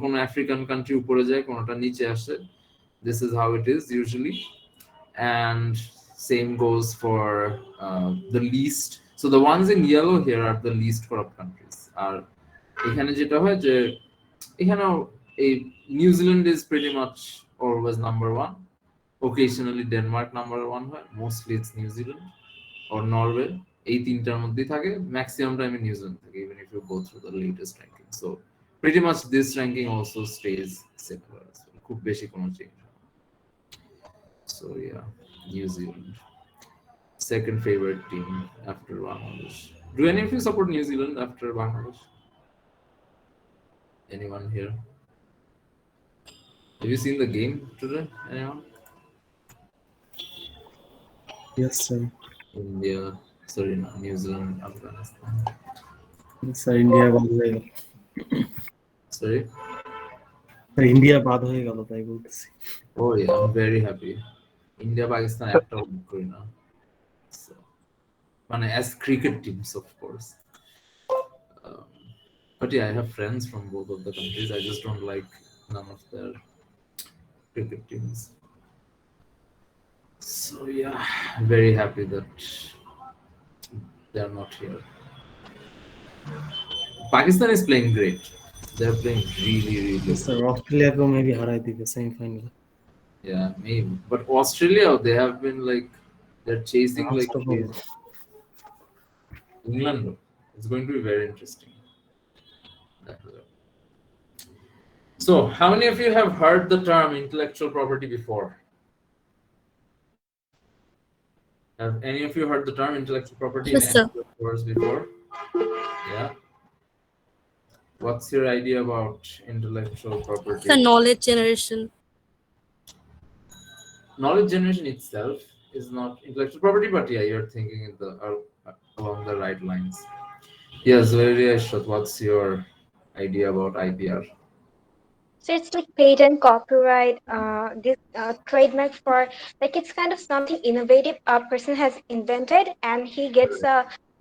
কোনো African country উপরে যায়, কোনোটা নিচে আসে। This is how it is usually, and same goes for the least. So the ones in yellow here are the least corrupt countries. আর এখানে যেটা হয় যে এখানেও এই New Zealand is pretty much always number one. Occasionally Denmark number one হয়, mostly it's New Zealand or Norway. এই তিনটার মধ্যেই থাকে, ম্যাক্সিমাম টাইমে New Zealand থাকে, even if you go through the latest ranking. So pretty much this ranking also stays similar as well. খুব বেশি কোনো change. So yeah, New Zealand. Second favorite team after Bangladesh. Do any of you support New Zealand after Bangladesh? Anyone here? Have you seen the game today? Anyone? Yes, sir. India, sorry, no, New Zealand, Afghanistan. Sir, India বাদ হয়ে গেল। Sorry? Sir, India বাদ হয়ে গেল তাই বলতেছি। Oh yeah, I'm very happy. India, Pakistan একটা করি না। So, মানে as cricket teams, of course. But yeah, I have friends from both of the countries. I just don't like none of their cricket teams. So yeah, I'm very happy that they are not here. Pakistan is playing great. They're playing really, really good. Sir, Australia ko maybe হারাই দিবে semi-final. Yeah, maybe. But Australia, they have been like, they're chasing like Unstoppable. England. It's going to be very interesting. So, how many of you have heard the term intellectual property before? Have any of you heard the term intellectual property Yes, in sir. any of your course before? Yeah. What's your idea about intellectual property? The knowledge generation. Knowledge generation itself is not intellectual property, but yeah, you're thinking in the along the right lines. Yes, very short. What's your idea about IPR? So it's like patent, copyright, this trademark for like it's kind of something innovative a person has invented, and he gets a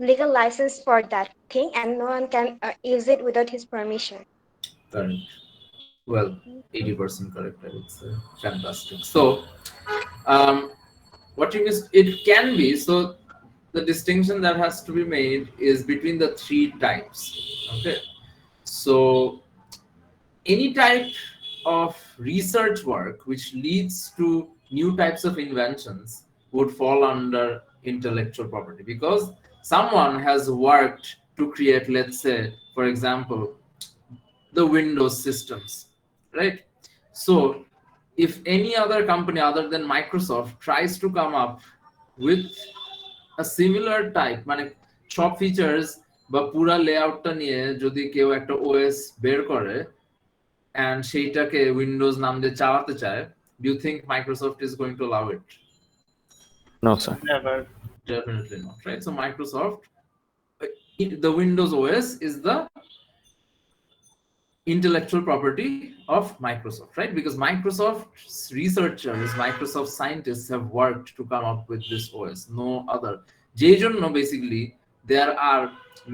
legal license for that thing, and no one can use it without his permission. Correct. Well, 80% correct, I would say. Fantastic. So, what you missed, it can be, so the distinction that has to be made is between the three types. Okay. So, any type of research work which leads to new types of inventions would fall under intellectual property, because someone has worked to create, let's say, for example, the Windows systems, right? So if any other company other than Microsoft tries to come up with a similar type, মানে সব features বা পুরা লেআউটটা নিয়ে যদি কেউ একটা OS বের করে and সেইটাকে উইন্ডোজ নাম দিয়ে চালাতে চায়, do you think Microsoft is going to allow it? No, sir. Never. Definitely not, right? So Microsoft, the Windows OS is the intellectual property of Microsoft, right? Because Microsoft's researchers, Microsoft scientists have worked to come up with this OS. No other. No, basically, there are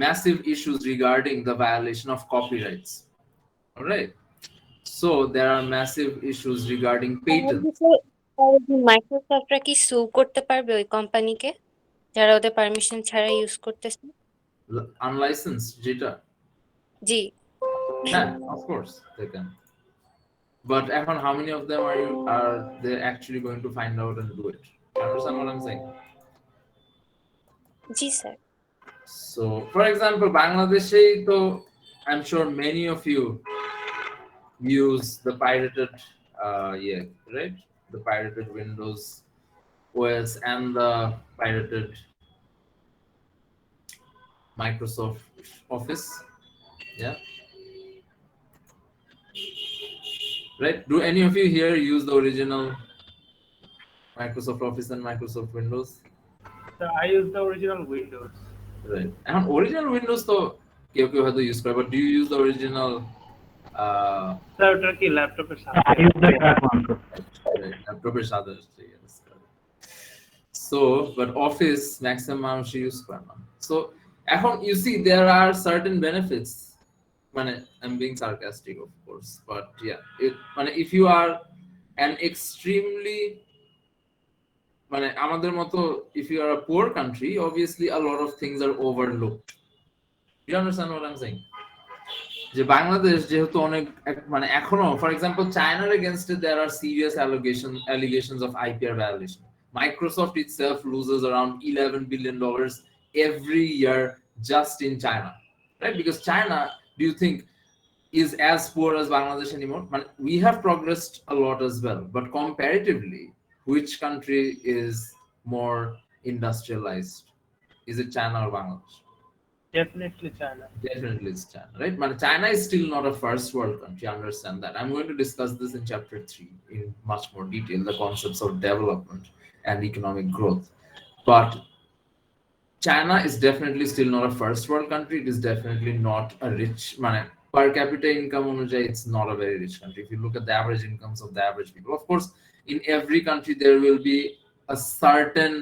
massive issues regarding the violation of copyrights. All right. So there are massive issues regarding patents. মাইক্রোসফটরা কি সু করতে পারবে ওই কোম্পানিকে যারা ওদের permission ছাড়া use করতেছে? Unlicensed data. G. Yeah, of course they can. But এখন, how many of them are they actually going to find out and do it? You understand what I'm saying? G sir. So, for example, Bangladesh, I'm sure many of you use the pirated, right? The pirated Windows OS and the pirated Microsoft Office, yeah. Right? Do any of you here use the original Microsoft Office and Microsoft Windows? So I use the original Windows. Right. And original Windows to কেউ কেউ হয়তো use করে, but do you use the original? Sir, ওটা কি ল্যাপটপের সাথে? I use the crack one. Right. Laptopের সাথে, yes. So, but Office maximum মানুষ use করে না. So, এখন you see there are certain benefits I'm being sarcastic, of course, but yeah, if you are an extremely আমাদের মতো, if you are a poor country, obviously a lot of things are overlooked. You understand what I'm saying? যে বাংলাদেশ যেহেতু অনেক এখনো, for example চায়নার এগেইনস্টে there are serious allegations of IPR violation. Microsoft itself loses around $11 billion every year just in China, right? Because China, do you think, is as poor as Bangladesh anymore? We have progressed a lot as well, but comparatively, which country is more industrialized? Is it China or Bangladesh? Definitely China. Definitely it's China, right? China is still not a first world country, understand that. I'm going to discuss this in chapter 3 in much more detail, the concepts of development and economic growth. But China is definitely still not a first world country. It is definitely not a rich, per capita income, it's not a very rich country. If you look at the average incomes of the average people, of course, in every country there will be a certain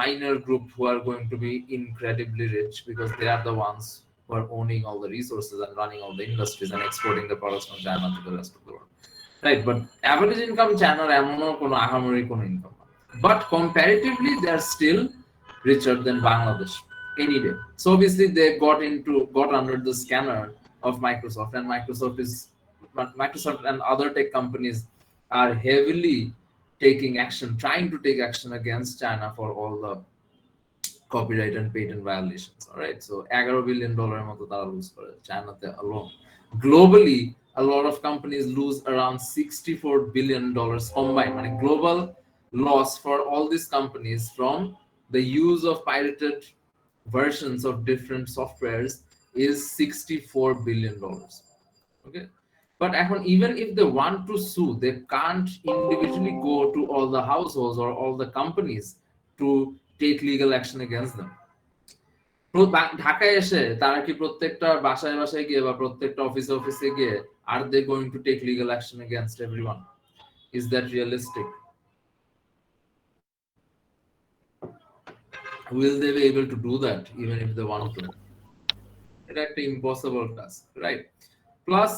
minor group who are going to be incredibly rich because they are the ones who are owning all the resources and running all the industries and exporting the products from China to the rest of the world, right? But average income China এমনও কোনো আহামরি কোনো income না, but comparatively they are still richer than Bangladesh any day. So obviously they got under the scanner of Microsoft, and Microsoft and other tech companies are heavily trying to take action against China for all the copyright and patent violations. All right, so $11 billion মতো তারা lose করে China alone. Globally, a lot of companies lose around $64 billion combined. Global loss for all these companies from the use of pirated versions of different softwares is $64 billion. Okay, but even if they want to sue, they can't individually go to all the households or all the companies to take legal action against them. ঢাকায় এসে তারা কি প্রত্যেকটা বাসায় বাসায় গিয়ে বা প্রত্যেকটা অফিসে গিয়ে are they going to take legal action against everyone? Is that realistic? Will they be able to do that even if they want to? It's an impossible task, right? Plus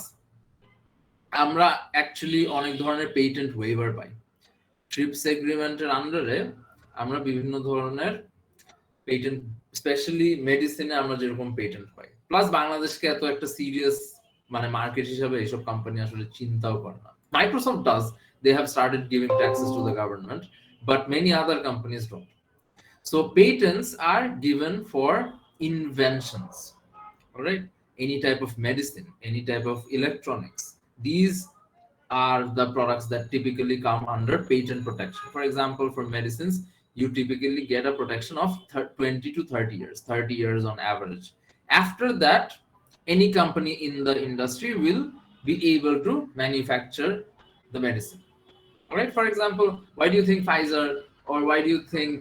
আমরা অ্যাকচুয়ালি অনেক ধরনের patent waiver পাই। TRIPS এগ্রিমেন্টের আন্ডারে আমরা বিভিন্ন ধরনের patent, specially মেডিসিনে আমরা যেরকম patent পাই। Plus বাংলাদেশকে এত একটা সিরিয়াস মার্কেট হিসাবে এইসব কোম্পানি আসলে চিন্তাও করে না। Microsoft does. They have started giving taxes to the government, but many other companies don't. So patents are given for inventions, all right? Any type of medicine, any type of electronics. These are the products that typically come under patent protection. For example, for medicines, you typically get a protection of 20 to 30 years, 30 years on average. After that, any company in the industry will be able to manufacture the medicine. All right, for example, why do you think Pfizer, or why do you think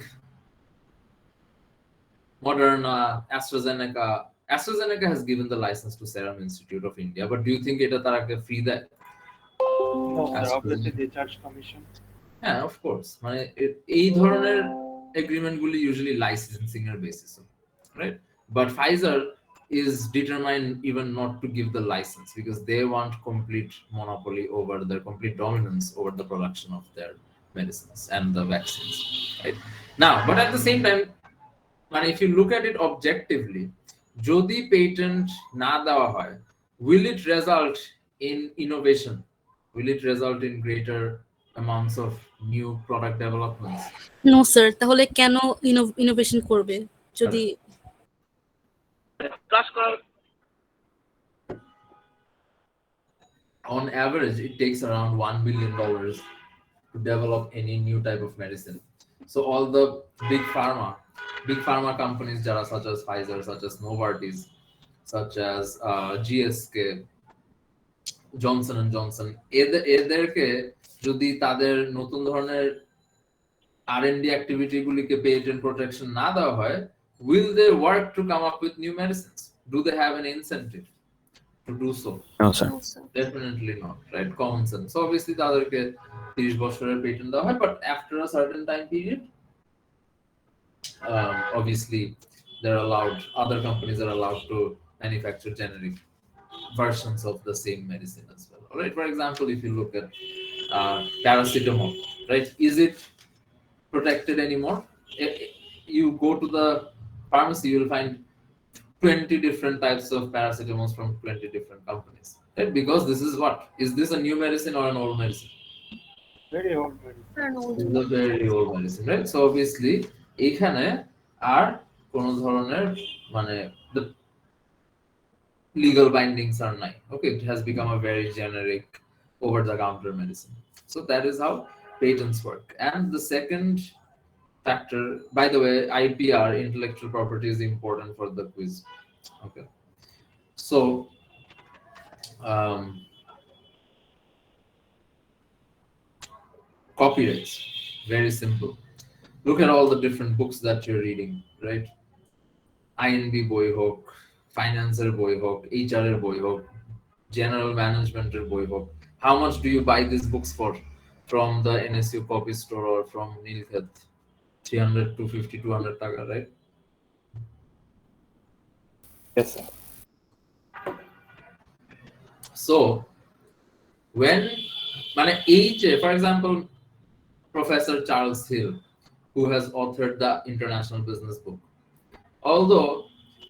Moderna, AstraZeneca has given the license to Serum Institute of India, but do you think এটা তারাকে free দেয়? No, sir. Obviously they charge commission. Yeah, of course. এই ধরনের agreement গুলি usually licensing এর basis, right? But Pfizer is determined even not to give the license because they want complete monopoly over their complete dominance over the production of their medicines and the vaccines, right? Now, but at the same time, if you look at it objectively, যদি patent না দেওয়া হয়, will it result in innovation? Will it result in greater amounts of new product developments? No sir, তাহলে কেন innovation করবে যদি On average, it takes around $1 billion to develop any new type of medicine. So all the big pharma companies such as Pfizer, such as Novartis, such as GSK, Johnson and Johnson, এদেরকে যদি তাদের নতুন ধরনের R&D activity গুলিকে patent protection না দেওয়া হয়, will they work to come up with new medicines? Do they have an incentive to do so? No, sir. Definitely not, right? Common sense. So obviously তাদেরকে 30 বছরের patent দেওয়া হয়, but after a certain time period, obviously other companies are allowed to manufacture generic versions of the same medicine as well. All right. For example, if you look at paracetamol, right? Is it protected anymore? You go to the pharmacy, you will find 20 different types of paracetamols from 20 different companies, right? Because this is what? Is this a new medicine or an old medicine? Very old. It's a very old medicine, right? So obviously এখানে আর কোনো ধরনের মানে the legal bindings are নাই. Okay, it has become a very generic over the counter medicine. So that is how patents work. And the second factor, by the way, IPR, intellectual property, is important for the quiz. Okay, so copyrights, very simple. Look at all the different books that you're reading, right? INB বই হোক, ফাইন্যান্সের বই হোক, HR এর বই হোক, general management এর বই হোক, how much do you buy these books for from the NSU copy store or from Nilkhet? 300, 250, 200 টাকা, right? Yes, sir. So when মানে এই যে for example Professor Charles Hill, who has authored the International Business Book, although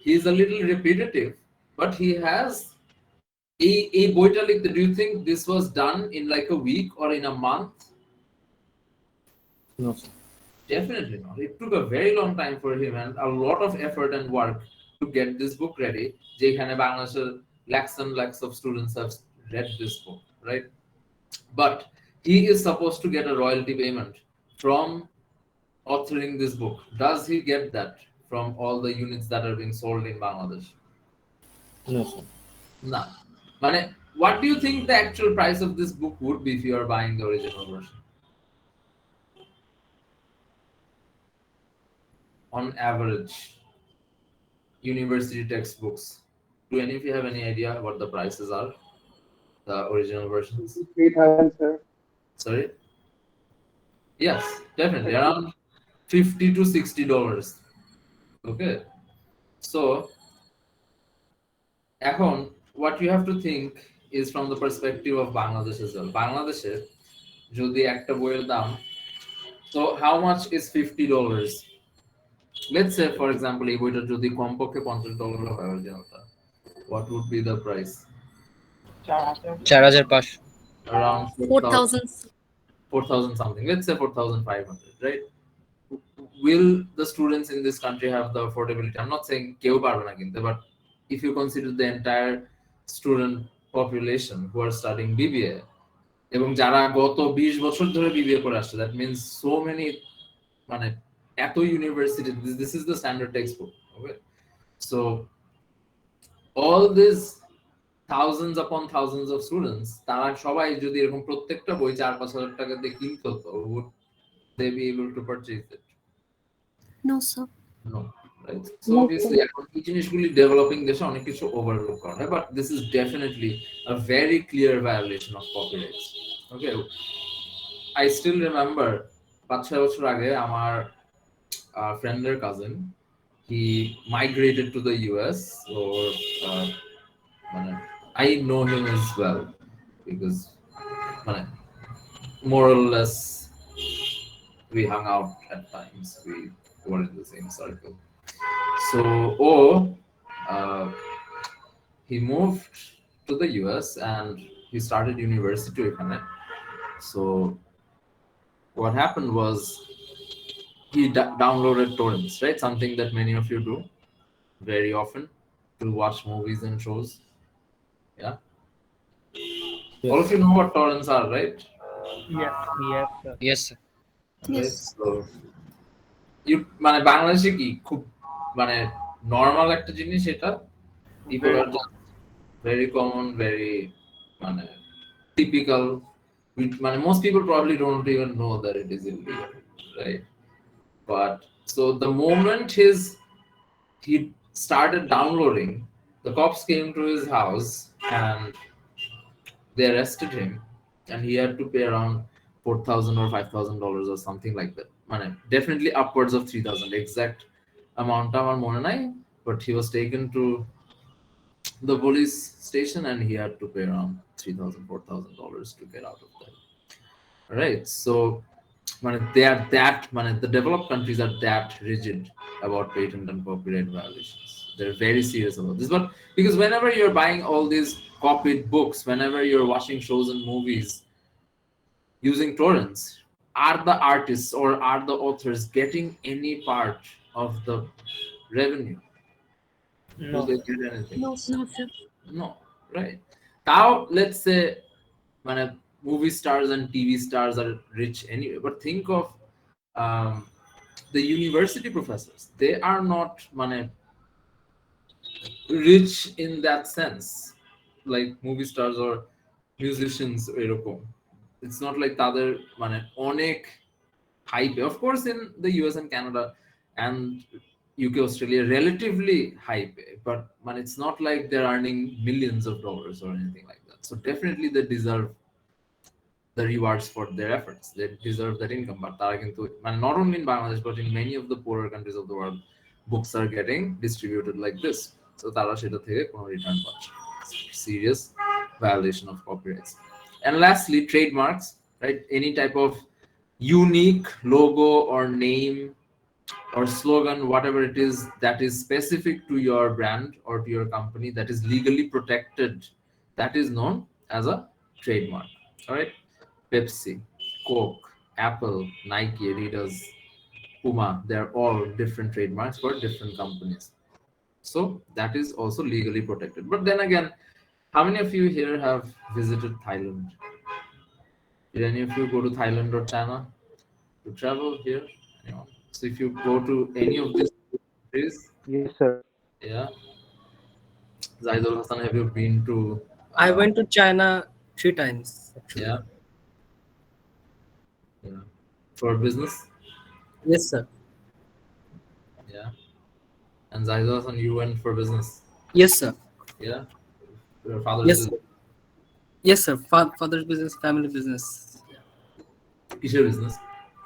he is a little repetitive, but he has a বইটা লিখতে, do you think this was done in like a week or in a month? No, sir. Definitely not. It took a very long time for him and a lot of effort and work to get this book ready. যেখানে বাংলাদেশের lakhs and lakhs of students have read this book, right? But he is supposed to get a royalty payment from authoring this book. Does he get that from all the units that are being sold in Bangladesh? No, sir. No. Mane, what do you think the actual price of this book would be if you are buying the original version? On average, university textbooks. Do any of you have any idea what the prices are? The original versions? 3,000, sir. Sorry? Yes, definitely. Around $50 to $60. Okay. So, এখন what you have to think is from the perspective of Bangladesh as well. বাংলাদেশে যদি একটা বইয়ের দাম, so how much is $50? Let's say for example এই বইটা যদি কমপক্ষে $50 হয় অরিজিনালটা, what would be the price? 4,500. Around 4,000. 4,000 something. Let's say 4,500, right? Will the students in this country have the affordability? I'm not saying কেউ পারবে না কিনতে, but if you consider the entire student population who are studying BBA এবং যারা গত 20 বছর ধরে BBA করে আসছে, that means so many মানে এত university, this is the standard textbook. Okay, so all these thousands upon thousands of students, তারা সবাই যদি এরকম প্রত্যেকটা বই 4-5 হাজার টাকা দিয়ে কিনতো, would they be able to purchase it? No, sir. No, right? So obviously এখন এই জিনিসগুলি ডেভেলপিং দেশে অনেক কিছু ওভারলুক করা হয়, but this is definitely a very clear violation of copyrights. Okay, I still remember 5-6 বছর আগে আমার ফ্রেন্ডের cousin, he migrated to the US, or মানে I know him as well because মানে more or less we hung out at times, we were in the same circle. So he moved to the US and he started university এখানে. So what happened was he downloaded torrents, right? Something that many of you do very often to watch movies and shows. Yeah. Yes. All of you know what torrents are, right? Yes, yes, sir. Yes, sir. Okay, Yes. so you মানে বাংলাদেশে কি খুব মানে normal একটা জিনিস এটা, people are just very common, very মানে typical, মানে most people probably don't even know that it is illegal, right? But so the moment he started downloading, the cops came to his house and they arrested him, and he had to pay around $4,000 or $5,000 or something like that. Definitely upwards of 3,000. Exact amount আমার মনে নাই, but he was taken to the police station, and he had to pay around $3,000 $4,000 to get out of that. Right? So they are that the developed countries are that rigid about patent and copyright violations. They're very serious about this. But because whenever you're buying all these copied books, whenever you're watching shows and movies using torrents, are the artists or are the authors getting any part of the revenue? Do No. they get anything? No, sir. No, right? Now let's say মানে movie stars and TV stars are rich anyway. But think of um, the university professors. They are not মানে rich in that sense, like movie stars or musicians এরকম. It's not like তাদের মানে অনেক hype. Of course, in the US and Canada and UK, Australia, relatively high pay, but man, it's not like they're earning millions of dollars or anything like that. So definitely they deserve the rewards for their efforts. They deserve that income. But তারা কিন্তু মানে not only in Bangladesh but in many of the poorer countries of the world, books are getting distributed like this. So তারা সেটা থেকে কোনো return পাচ্ছে. Serious violation of copyrights. And lastly, trademarks, right? Any type of unique logo or name or slogan, whatever it is that is specific to your brand or to your company that is legally protected, that is known as a trademark. All right? Pepsi, Coke, Apple, Nike, Adidas, Puma, they're all different trademarks for different companies. So that is also legally protected. But then again, how many of you here have visited Thailand? Did any of you go to Thailand or China to travel here? Anyone? So if you go to any of these countries, Yes, sir. yeah. Zaidul Hassan, have you been to? I went to China 3 times actually. Yeah. Yeah. For business? Yes, sir. Yeah. And Zaidul Hassan, you went for business? Yes, sir. Yeah. Your father's Yes, business? sir. Yes, sir. Father's business, family business. Kisher business?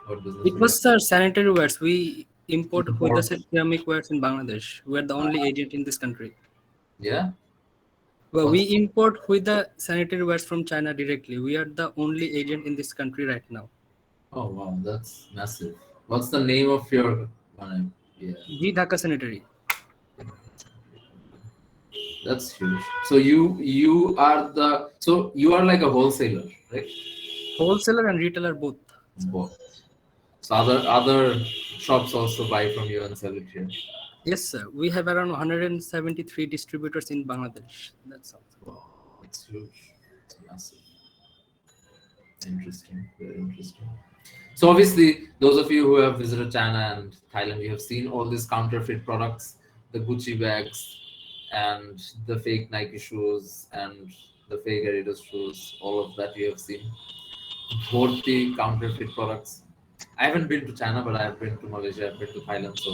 What business? It was, sir, sanitary wares. We import with the Import. ceramic wares in Bangladesh. We are the only agent in this country. Yeah. Well, we import with the sanitary wares from China directly. We are the only agent in this country right now. Oh wow, that's massive. What's the name of your? Yeah. G Dhaka Sanitary. That's huge. So you are like a wholesaler, right? Wholesaler and retailer both. Both. So other shops also buy from you and sell it here. Yes, sir. We have around 173 distributors in Bangladesh. That's all. Wow, that's huge. It's massive. Interesting. Very interesting. So obviously, those of you who have visited China and Thailand, you have seen all these counterfeit products, the Gucci bags, and the fake Nike shoes, and the fake Adidas shoes. All of that you have seen. Both the counterfeit products. I haven't been to China, but I have been to Malaysia, I've been to Thailand. So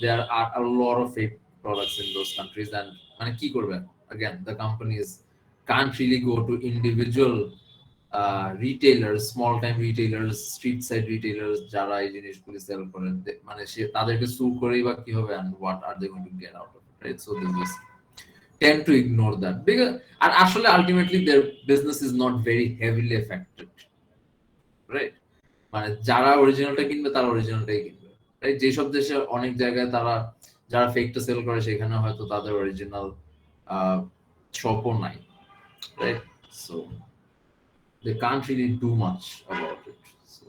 there are a lot of fake products in those countries. And ki korbe? Again, the companies can't really go to individual retailers, small time retailers, street side retailers, যারা এই জিনিসগুলি sell করেন, মানে তাদেরকে সু করেই বা কি হবে, and what are they going to get out of it, right? So they just tend to ignore that because, and actually ultimately their business is not very heavily affected, right? মানে যারা অরিজিনালটা কিনবে তারা অরিজিনালটাই কিনবে, রাইট? যেসব দেশে অনেক জায়গায় তারা যারা ফেকটা সেল করে সেখানে হয়তো তাদের অরিজিনাল শপও নাই, right? So they can't really do much about it. So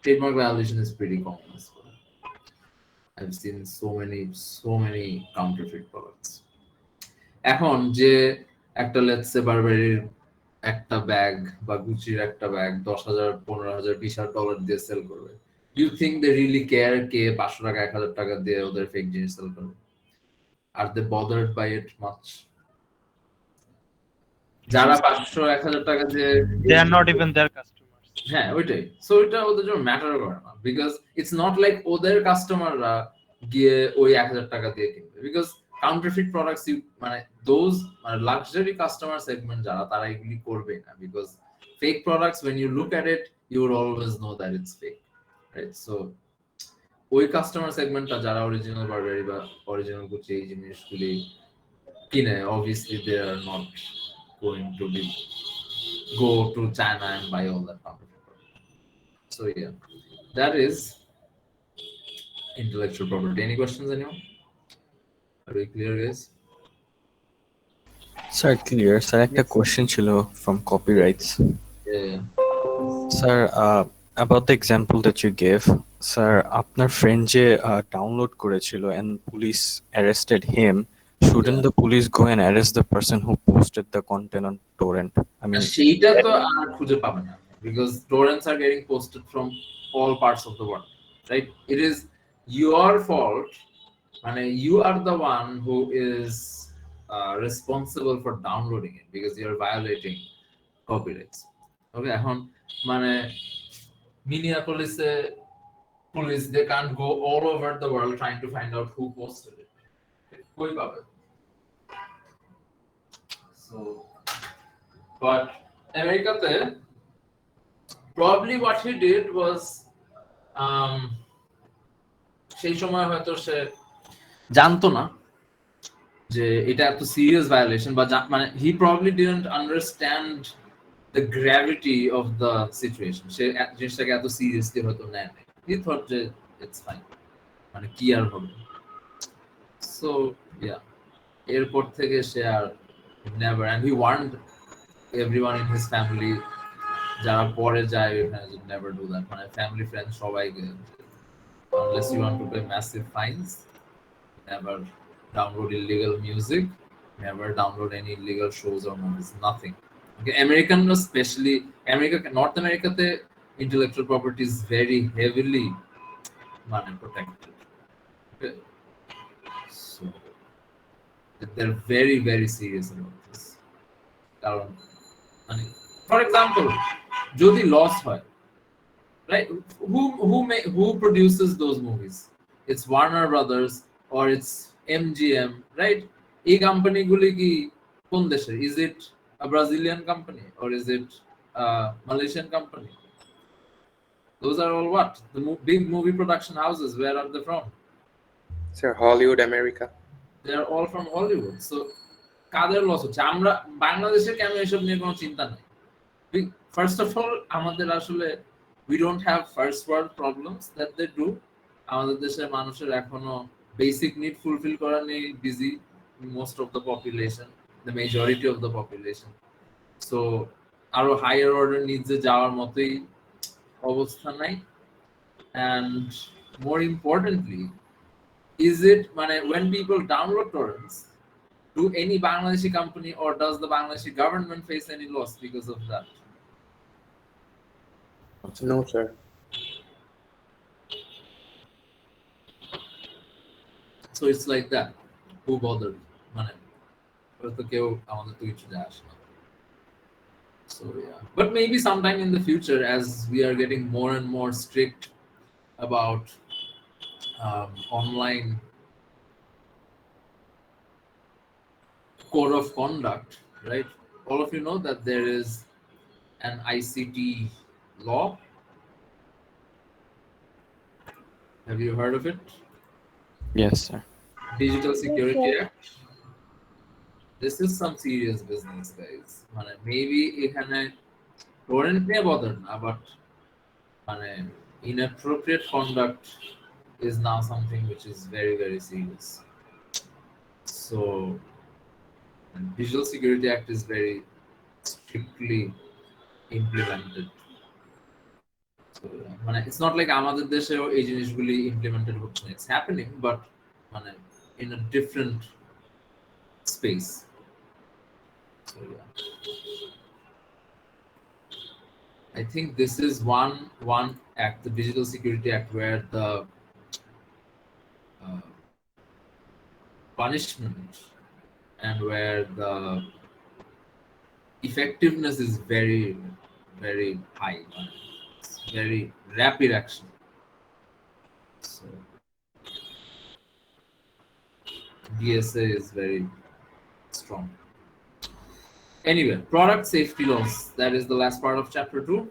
trademark violation is pretty common as well. I've seen so many counterfeit products. এখন যে একটা লেটস সে বারবারির একটা ব্যাগ বা গুচির একটা ব্যাগ 10,000 15,000 $20,000 দিয়ে সেল করবে, you think they really care কে 500 টাকা 1,000 টাকা দিয়ে ওদের ফেক জিনিস সেল করবে? Are they bothered by it much? যারা 500-1,000 টাকা দিয়ে, They are not even their customers. হ্যাঁ ওইটাই। সো এটা ওদের জন্য ম্যাটার করে না, বিকজ ইটস নট লাইক ওদের কাস্টমাররা গিয়ে ওই 1,000 টাকা দিয়ে কিনবে, বিকজ কাউন্টারফিট প্রোডাক্টস মানে দোজ মানে লাক্সারি কাস্টমার সেগমেন্ট যারা, তারা এগুলি করবে না, because fake products when you look at it you would always know that it's fake, right? So ওই কাস্টমার সেগমেন্টটা যারা অরিজিনাল বারবারি বা অরিজিনাল গুচি এই জিনিসগুলি Obviously they are not going to go to China and buy all that counterfeit product. So yeah, that is intellectual property. Any questions, anyone? Are we clear, guys? Sir clear sir একটা question ছিল from copyrights Yeah. Sir about the example that you gave sir আপনার friend যে download করেছিল and police arrested him shouldn't Yeah. the police go and arrest the person who posted the content on torrent I mean সেইটা তো আর খুঁজে পাবে না because torrents are getting posted from all parts of the world, right? It is your fault. You are the one who is responsible for downloading it because you are violating copyrights. Okay, এখন Minneapolis police, they can't go all over the world trying to find out who posted it. কই পাবে? So, but America, probably what he did was সেই সময় হয়তো সে জানতো না যে এটা এত সিরিয়াস ভায়োলেশন বা he probably didn't understand the gravity of the situation. সে জিনিসটাকে এত সিরিয়াসলি হয়তো নেয় নাই. He thought যে it's fine, কি আর হবে. So yeah, এরপর থেকে সে আর never, and he warned everyone in his family যারা পরে যায় ওখানে never do that. Family friends সবাইকে, unless you want to pay massive fines, never download illegal music, never download any illegal shows or movies, nothing. Okay, American especially, North America, the intellectual property is very heavily protected. Okay. So they're very, very serious about this. For example, যদি loss হয়, right? Who produces those movies? It's Warner Brothers or it's MGM, right? এই কোম্পানিগুলি কি কোন দেশের? Is it a Brazilian company or is it a Malaysian company? Those are all what? The big movie production houses. Where are they from? Sir, Hollywood, America. They are all from Hollywood. So কাদের loss হচ্ছে? আমরা বাংলাদেশে কেন এসব নিয়ে কোনো চিন্তা নাই? First of all, আমাদের আসলে we don't have first world problems that they do. আমাদের দেশের মানুষের এখনো basic need fulfill করা নেই, busy most of the population, the majority of the population. So আরো higher order needs এ যাওয়ার মতোই অবস্থা নাই. And more importantly, is it when people download torrents, do any Bangladeshi company or does the Bangladeshi government face any loss because of that? No, sir. So it's like that. Who bothered? So yeah, but maybe sometime in the future, as we are getting more and more strict about online code of conduct, right? All of you know that there is an ICT law. Have you heard of it? yes sir Digital Security Act. This is some serious business, guys. Maybe এখানে torrent নিয়ে bother না, but inappropriate conduct is now something which is very, very serious. So Digital Security Act is very strictly implemented. So it's not like আমাদের দেশেও এই জিনিসগুলি implemented হচ্ছে না. It's happening, but in a different space. So yeah, I think this is one act, the Digital Security Act, where the punishment and where the effectiveness is very, very high. It's very rapid action. So DSA is very strong. Anyway, product safety laws. That is the last part of chapter 2.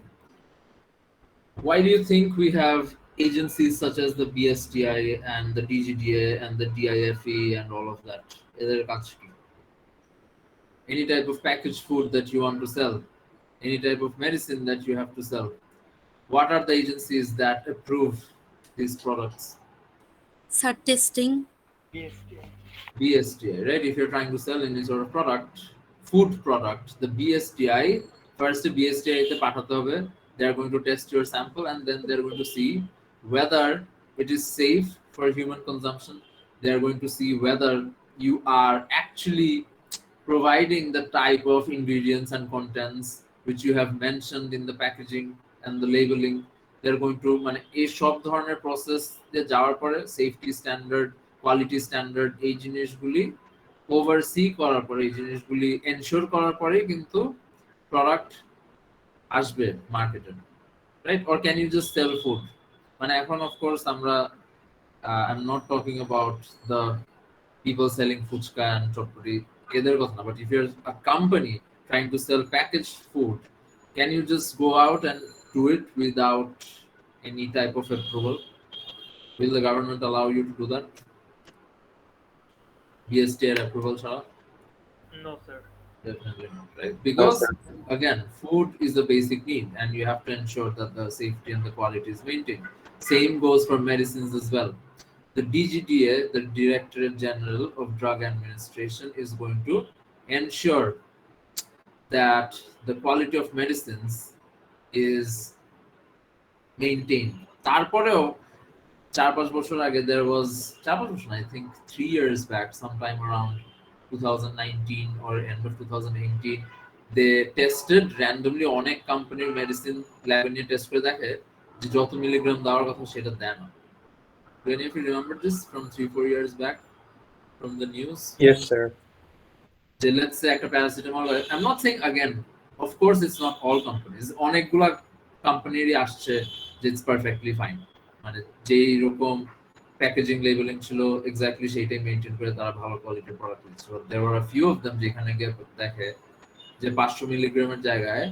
Why do you think we have agencies such as the BSTI and the DGDA and the DIFE and all of that? এদের কাজ কি? any type of packaged food that you want to sell, any type of medicine that you have to sell. What are the agencies that approve these products? Sir, testing. BSTI. BSTI, right? If you're trying to sell any sort of product, food product, the BSTI, first BSTI তে পাঠাতে হবে. They are going to test your sample and then they're going to see whether it is safe for human consumption. They are going to see whether you are actually providing the type of ingredients and contents which you have mentioned in the packaging and the labeling. They're going to মানে এই সব ধরনের process দিয়ে যাওয়ার পরে safety standard, quality standard এই জিনিসগুলি oversee করার পরে, এই জিনিসগুলি এনশিওর করার পরে কিন্তু প্রোডাক্ট আসবে মার্কেটে, right? Or can you just sell food? মানে এখন অফকোর্স আমরা I am not talking about the people selling fuchka and chotpuri, এদের কথা না, but if you're a company trying to sell packaged food, can you just go out and do it without any type of approval? Will the government allow you to do that? BSTI approval ছাড়া? No, sir. Definitely not, right? Because sir. again, food is a basic need and you have to ensure that the safety and the quality is maintained. Same goes for medicines as well. The DGDA, the Directorate General of Drug Administration, is going to ensure that the quality of medicines is maintained. তারপরেও 4-5 বছর আগে there was 4-5 বছর না, I think 3 years back, sometime around 2019 or end of 2018, they tested randomly অনেক কোম্পানির medicine ল্যাবে নিয়ে test করে দেখে যে যত মিলিগ্রাম দেওয়ার কথা সেটা দেয় না. Do any of you remember this from 3-4 years back from the news? Yes, sir. So let's say একটা paracetamol, I'm not saying again, of course it's not all companies, অনেকগুলা কোম্পানিরই আসছে যে it's perfectly fine, মানে যেই রকম packaging labelling ছিল exactly সেইটাই মেইনটেইন করে তারা ভালো কোয়ালিটির প্রোডাক্ট দিচ্ছে. There were a few of them যেখানে গিয়ে দেখে যে 500 মিলিগ্রামের জায়গায়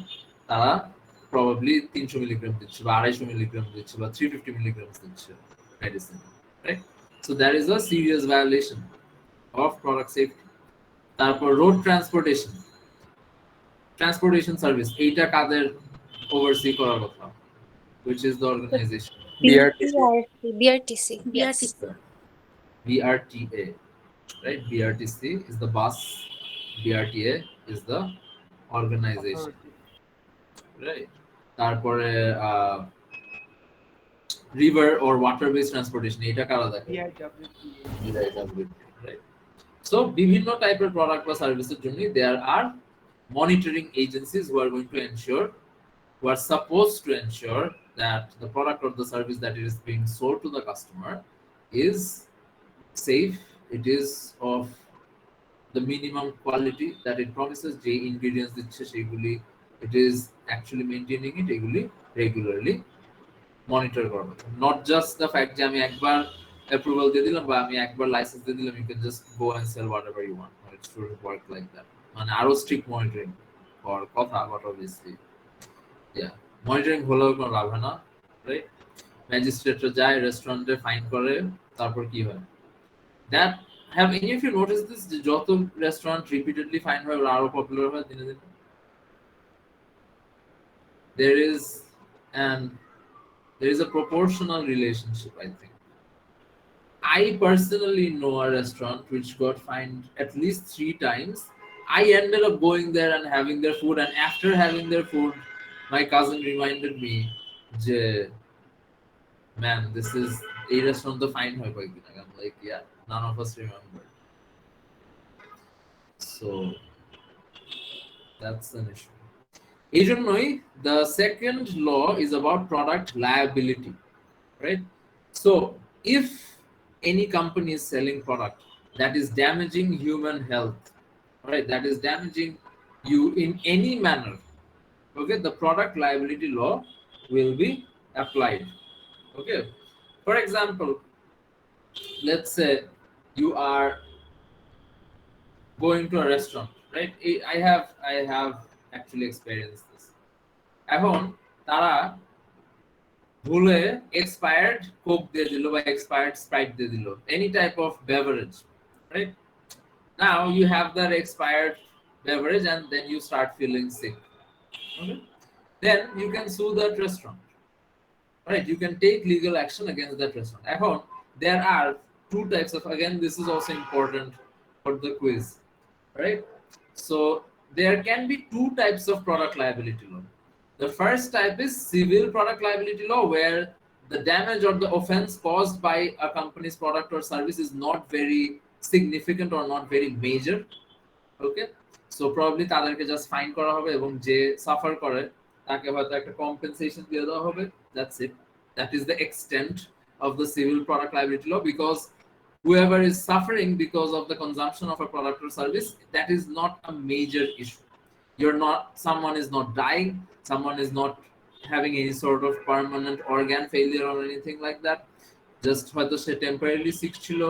তারা প্রবাবলি 300 মিলিগ্রাম দিচ্ছে বা 250 মিলিগ্রাম দিচ্ছে বা 350 মিলিগ্রাম দিচ্ছে medicine, right? So there is a serious violation of product safety. তারপর road transportation service, এইটা কাদের ওভারসি করার কথা? Which is the organization? BRTC. BRTC. BRTC. BRTA, right? BRTC is the bus, BRTA is the organization, right? তারপরে river or water based transportation, এটা কারা দেখে? BIWTA. Right? So বিভিন্ন টাইপের প্রোডাক্ট বা সার্ভিসের জন্য there are monitoring agencies who are going to ensure, who are supposed to ensure that the product or the service that is being sold to the customer is safe, it is of the minimum quality that it promises, যে ingredients দিচ্ছে সেগুলি it is actually maintaining it, এগুলি regularly monitor করবে. Not just the fact যে আমি একবার approval দিয়ে দিলাম বা আমি একবার লাইসেন্স দিয়ে দিলাম, you can just go and sell whatever you want. It shouldn't work like that. মানে আরো strict monitoring for কথা, but obviously yeah, monitoring হলেও কোনো লাভ হয় না, রাইট? ম্যাজিস্ট্রেটরা যায় রেস্টুরেন্টে ফাইন করে, তারপর কি হয়? That have any of you noticed this, যে যত রেস্টুরেন্ট রিপিটেডলি ফাইন হয় ওরা আরো পপুলার হয় দিনে দিনে? There is a proportional relationship, I think. I personally know a restaurant which got fined at least 3 times. I ended up going there and having their food, and after having their food, my cousin reminded me, je, man, this is a restaurant the fine hoy koyekdin age. I'm like, yeah, none of us remember. So that's an issue. এই জন্যই the second law is about product liability, right? So if any company is selling product that is damaging human health, right, that is damaging you in any manner, okay, the product liability law will be applied. Okay, for example, let's say you are going to a restaurant, right? I have actually experienced this. এখন তারা ভুলে expired coke দিয়ে দিল বা expired sprite দিয়ে দিল, any type of beverage, right? Now you have that expired beverage and then you start feeling sick. Okay? Then you can sue that restaurant. Right? You can take legal action against that restaurant. এখন, there are two types of, again, this is also important for the quiz. Right? So there can be two types of product liability law. The first type is civil product liability law, where the damage or the offense caused by a company's product or service is not very significant or not very major. Okay, so probably তাদেরকে just fine করা হবে এবং যে suffer করে তাকে হয়তো একটা compensation দিয়ে দেওয়া হবে. That's it. That is the extent of the civil product liability law, because whoever is suffering because of the consumption of a product or service, that is not a major issue. Someone is not dying, someone is not having any sort of permanent organ failure or anything like that. Just হয়তো সে temporarily sick ছিল,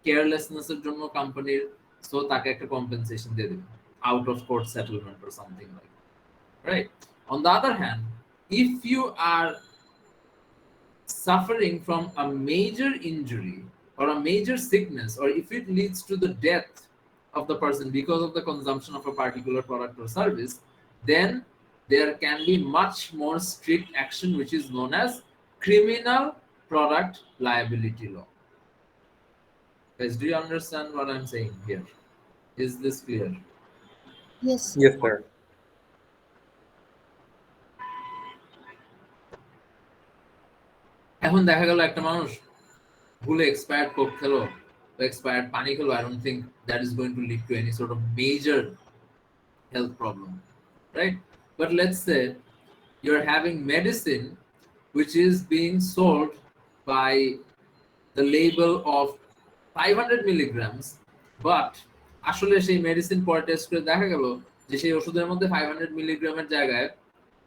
carelessness এর জন্য কোম্পানির, so তাকে একটা compensation দিয়ে দেবে, out of court settlement or something like that. Right? On the other hand, if you are suffering from a major injury or a major sickness, or if it leads to the death of the person because of the consumption of a particular product or service, then there can be much more strict action, which is known as criminal product liability law. Guys, do you understand what I'm saying here? Is this clear? Yes. Yes, sir. এখন দেখা গেল একটা মানুষ ভুলে expired coke খেলো, expired পানি খেলো, I don't think that is going to lead to any sort of major health problem, right? But let's say you're having medicine which is being sold by the label of 500 milligrams, but আসলে সেই medicine পরে test করে দেখা গেল যে সেই ওষুধের মধ্যে 500 মিলিগ্রামের জায়গায়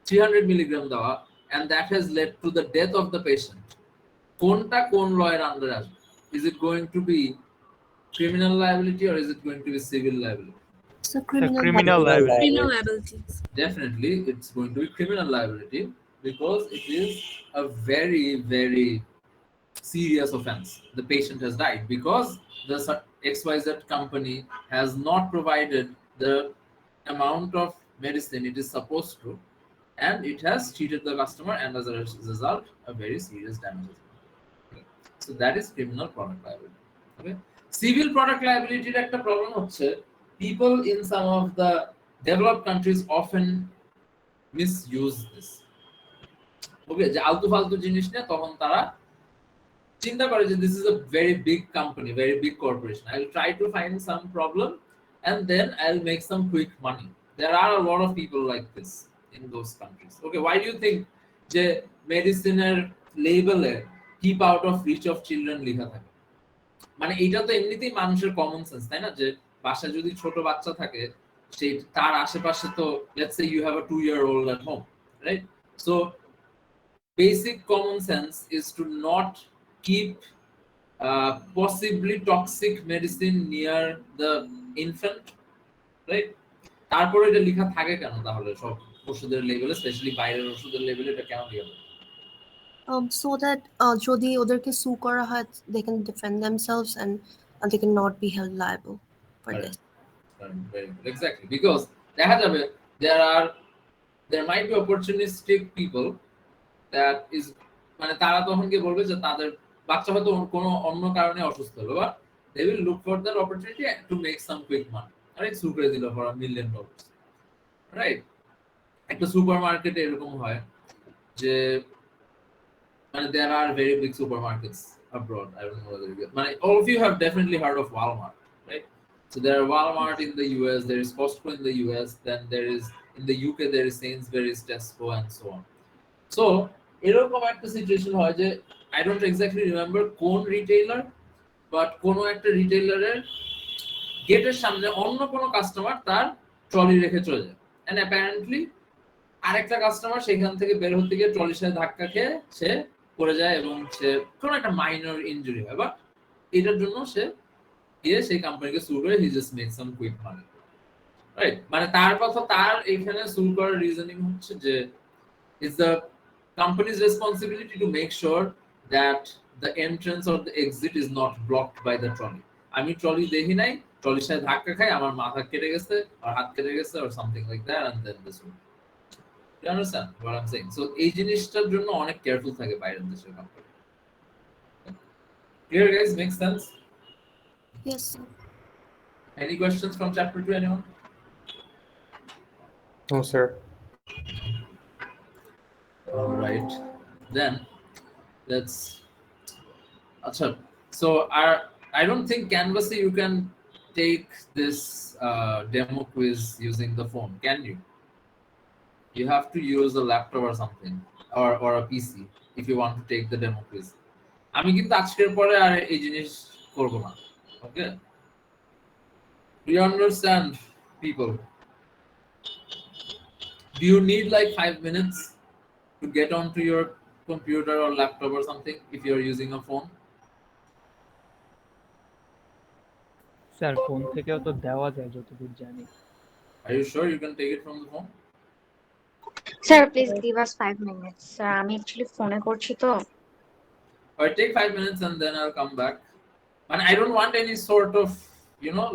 300 মিলিগ্রাম দেওয়া, and that has led to the death of the patient. কোনটা কোন লয়ের আন্ডারে আসবে? Is it going to be criminal liability or is it going to be civil liability? So criminal criminal liability. Criminal liabilities. Definitely it's going to be criminal liability, because it is a very, very serious offense. The patient has died because the XYZ company has not provided the amount of medicine it is supposed to, and it has cheated the customer, and as a result a very serious damage. Okay. So that is criminal product liability. Okay. Civil product liability একটা problem হচ্ছে, people in some of the developed countries often misuse this. Okay, যে আলতু ফালতু জিনিস নিয়ে তখন তারা চিন্তা করে যে this is a very big company, very big corporation, I'll try to find some problem and then I'll make some quick money. There are a lot of people like this in those countries. Okay, why do you think যে মেডিসিনের লেবেলে keep out of reach of children লেখা থাকে? মানে এটা তো এমনিতেই মানুষের common sense, তাই না? যে বাসায় যদি ছোট বাচ্চা থাকে, সেই তার আশেপাশে তো let's say you have a 2-year-old at home, right? So basic common sense is to not keep possibly toxic medicine near the infant, right? তারপরে এটা লেখা থাকে কেন তাহলে সব ওষুধের লেভেলে, স্পেশালি বাইরের ওষুধের লেভেলে এটা কেন লেখা থাকে? So that যদি ওদেরকে sue করা হয়, they can defend themselves and they cannot be held liable for this. Very good. Exactly, because দেখা যাবে there might be opportunistic people that is, মানে তারা তখন কি বলবে যে তাদের বাচ্চা হয়তো কোনো অন্য কারণে অসুস্থ হলো, বা they will look for that opportunity to make some quick money. Right? সু করে দিল for $1 million. Right? একটা সুপারমার্কেটে এরকম হয় যে মানে there are very big supermarkets abroad. I don't know whether you get, all of you have definitely heard of Walmart, right? So there are Walmart in the US, there is Costco in the US, then there is in the UK there is Sainsbury's, Tesco and so on. So এরকম একটা situation হয় যে I don't exactly remember কোন retailer, but কোন একটা রিটেইলারের গেটের সামনে অন্য কোনো কাস্টমার তার ট্রলি রেখে চলে যায়, এন্ড অ্যাপারেন্টলি আরেকটা কাস্টমার সেখান থেকে বের হতে গিয়ে ট্রলির সাথে ধাক্কা খেয়ে সে পড়ে যায় এবং সে কোনো একটা মাইনর ইনজুরি হয়, বাট এটার জন্য সে গিয়ে সেই কোম্পানিকে সু করে he just make some quick money, right? মানে তার কথা, তার এখানে সু করার রিজনিং হচ্ছে যে it's the company's responsibility to make sure that the entrance or the exit is not blocked by the trolley. আমি ট্রলি দেখি নাই, ট্রলির সাথে ধাক্কা খাই, আমার মাথা কেটে গেছে আর হাত কেটে গেছে or something like that, and then this one. You understand what I'm saying? So এই জিনিসটার জন্য অনেক কেয়ারফুল থাকে বাইরের দেশের company. Clear guys, makes sense? Yes, sir. Any questions from chapter 2, anyone? No, sir. All right, then let's. Acha, so I don't think Canvas you can take this demo quiz using the phone, can you? You have to use a laptop or something, or a PC if you want to take the demo quiz. আমি কিন্তু আজকের পরে আর এই জিনিস করব না, okay? Do you understand, people? Do you need like 5 minutes to get onto your computer or laptop or something if you're using a phone? Sir phone থেকেও তো দেওয়া যায় যতদূর জানি। Are you sure you can take it from the phone? Sir, please give us 5 minutes. Sir, আমি actually ফোনে করছি তো। Or take 5 minutes and then I'll come back. And I don't want any sort of,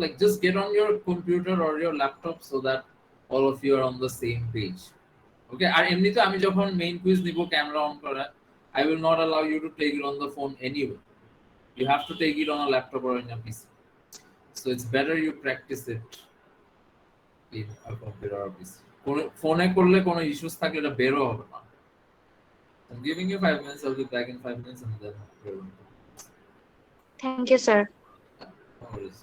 like just get on your computer or your laptop so that all of you are on the same page. Okay? আর এমনিতে আমি যখন main quiz নিব camera on করা, I will not allow you to take it on the phone anyway. You have to take it on a laptop or in a PC. So it's better you practice it in a computer or PC. ফোনে করলে কোনো issues থাকলে এটা বেরো হবে না। I'm giving you 5 minutes. I'll be back in 5 minutes and then we're going to. Thank you, sir. No worries.